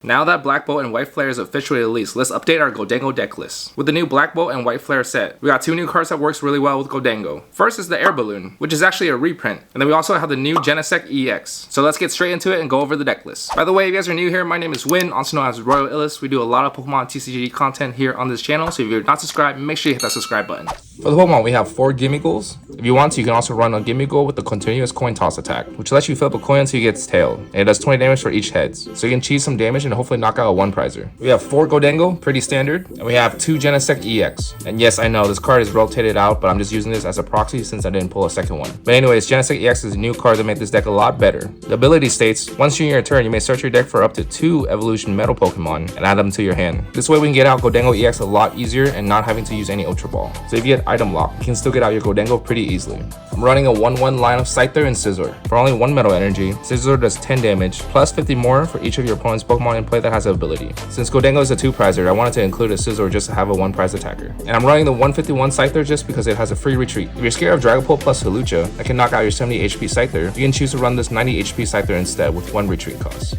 Now that Black Bolt and White Flare is officially released, let's update our Gholdengo deck list. With the new Black Bolt and White Flare set, we got two new cards that works really well with Gholdengo. First is the Air Balloon, which is actually a reprint, and then we also have the new Genesect EX. So let's get straight into it and go over the deck list. By the way, if you guys are new here, my name is Win, also known as Royal Illis. We do a lot of Pokemon TCG content here on this channel, so if you're not subscribed, make sure you hit that subscribe button. For the Pokemon, we have 4 Gimmiggles. If you want to, you can also run a Gimmiggle with the continuous coin toss attack, which lets you flip a coin until you get its tail, and it does 20 damage for each heads. So you can cheese some damage and hopefully knock out a 1-prizer. We have 4 Gholdengo, pretty standard, and we have 2 Genesect EX. And yes, I know this card is rotated out, but I'm just using this as a proxy since I didn't pull a second one. But anyways, Genesect EX is a new card that made this deck a lot better. The ability states, once during your turn, you may search your deck for up to 2 Evolution Metal Pokemon and add them to your hand. This way we can get out Gholdengo EX a lot easier and not having to use any Ultra Ball. So if you get item lock, you can still get out your Gholdengo pretty easily. I'm running a 1-1 line of Scyther and Scizor. For only 1 metal energy, Scizor does 10 damage, plus 50 more for each of your opponent's Pokemon in play that has an ability. Since Gholdengo is a 2-prizer, I wanted to include a Scizor just to have a 1-prize attacker. And I'm running the 151 Scyther just because it has a free retreat. If you're scared of Dragapult plus Hawlucha that can knock out your 70 HP Scyther, you can choose to run this 90 HP Scyther instead with 1 retreat cost.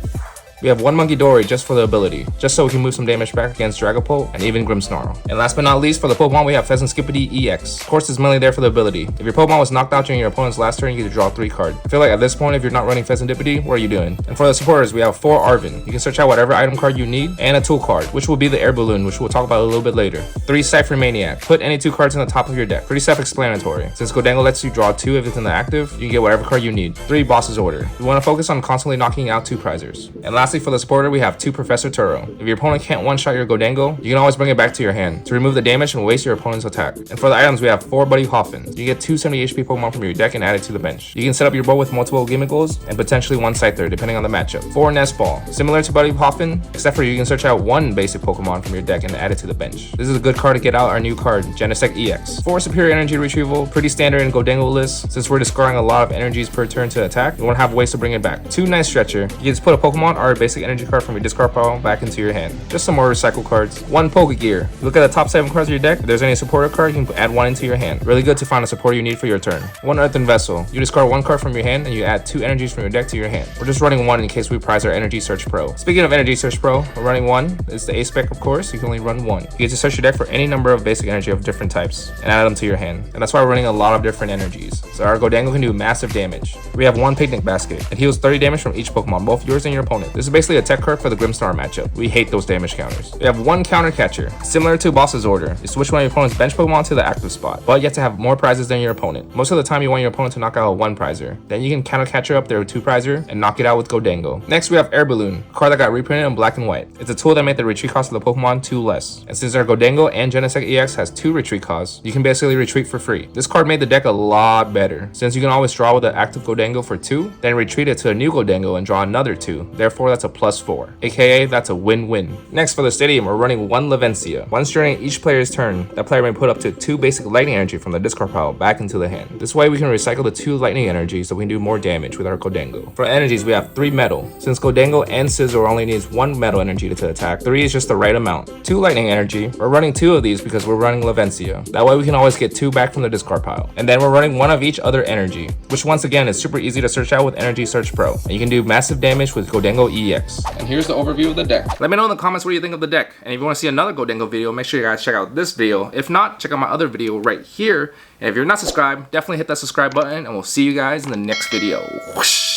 We have 1 Munkidori just for the ability, just so we can move some damage back against Dragapult and even Grimmsnarl. And last but not least, for the Pokemon, we have Pheasantskippity EX. Of course, it's mainly there for the ability. If your Pokemon was knocked out during your opponent's last turn, you get to draw 3 cards. I feel like at this point, if you're not running Pheasantskippity, what are you doing? And for the supporters, we have 4 Arven. You can search out whatever item card you need, and a tool card, which will be the Air Balloon, which we'll talk about a little bit later. 3 Cypher Maniac. Put any 2 cards in the top of your deck. Pretty self-explanatory. Since Gholdengo lets you draw 2 if it's in the active, you can get whatever card you need. 3 Boss's Order. We want to focus on constantly knocking out 2-prizers. And lastly, for the supporter, we have 2 Professor Turo. If your opponent can't one-shot your Gholdengo, you can always bring it back to your hand to remove the damage and waste your opponent's attack. And for the items, we have 4 Buddy Hoffman. You get 2 70 HP Pokemon from your deck and add it to the bench. You can set up your board with multiple Gimmiggles and potentially 1 Scyther, depending on the matchup. 4 Nest Ball. Similar to Buddy Hoffman, except for you can search out 1 basic Pokemon from your deck and add it to the bench. This is a good card to get out our new card, Genesect EX. 4 Superior Energy Retrieval, pretty standard in Gholdengo list. Since we're discarding a lot of energies per turn to attack, you won't have ways to bring it back. 2 Nice Stretcher. You can just put a Pokemon or a basic energy card from your discard pile back into your hand. Just some more recycle cards. 1 Pokegear. Look at the top 7 cards of your deck. If there's any supporter card, you can add 1 into your hand. Really good to find a supporter you need for your turn. 1 Earthen Vessel. You discard 1 card from your hand and you add 2 energies from your deck to your hand. We're just running 1 in case we prize our Energy Search Pro. Speaking of Energy Search Pro, we're running 1. It's the A-Spec, of course. You can only run 1. You get to search your deck for any number of basic energy of different types and add them to your hand. And that's why we're running a lot of different energies. So our Gholdengo can do massive damage. We have 1 Picnic Basket. It heals 30 damage from each Pokemon, both yours and your opponent. This is basically a tech card for the Grimmsnarl matchup. We hate those damage counters. We have 1 Counter Catcher. Similar to Boss's Order, you switch one of your opponent's bench Pokemon to the active spot, but you have to have more prizes than your opponent. Most of the time you want your opponent to knock out a 1-prizer. Then you can Counter Catcher up their 2-prizer and knock it out with Gholdengo. Next we have Air Balloon, a card that got reprinted in black and white. It's a tool that made the retreat cost of the Pokemon 2 less. And since our Gholdengo and Genesect EX has 2 retreat costs, you can basically retreat for free. This card made the deck a lot better, since you can always draw with the active Gholdengo for 2, then retreat it to a new Gholdengo and draw another 2. Therefore that's a +4, aka that's a win-win. Next for the stadium, we're running 1 Lavencia. Once during each player's turn, that player may put up to 2 basic lightning energy from the discard pile back into the hand. This way we can recycle the 2 lightning energy so we can do more damage with our Gholdengo. For energies, we have 3 metal. Since Gholdengo and Scizor only needs 1 metal energy to attack, 3 is just the right amount. 2 lightning energy, we're running 2 of these because we're running Lavencia. That way we can always get 2 back from the discard pile. And then we're running 1 of each other energy, which once again is super easy to search out with Energy Search Pro. And you can do massive damage with Gholdengo EX. And here's the overview of the deck. Let me know in the comments what you think of the deck. And if you want to see another Gholdengo video, make sure you guys check out this video. If not, check out my other video right here. And if you're not subscribed, definitely hit that subscribe button and we'll see you guys in the next video. Whoosh.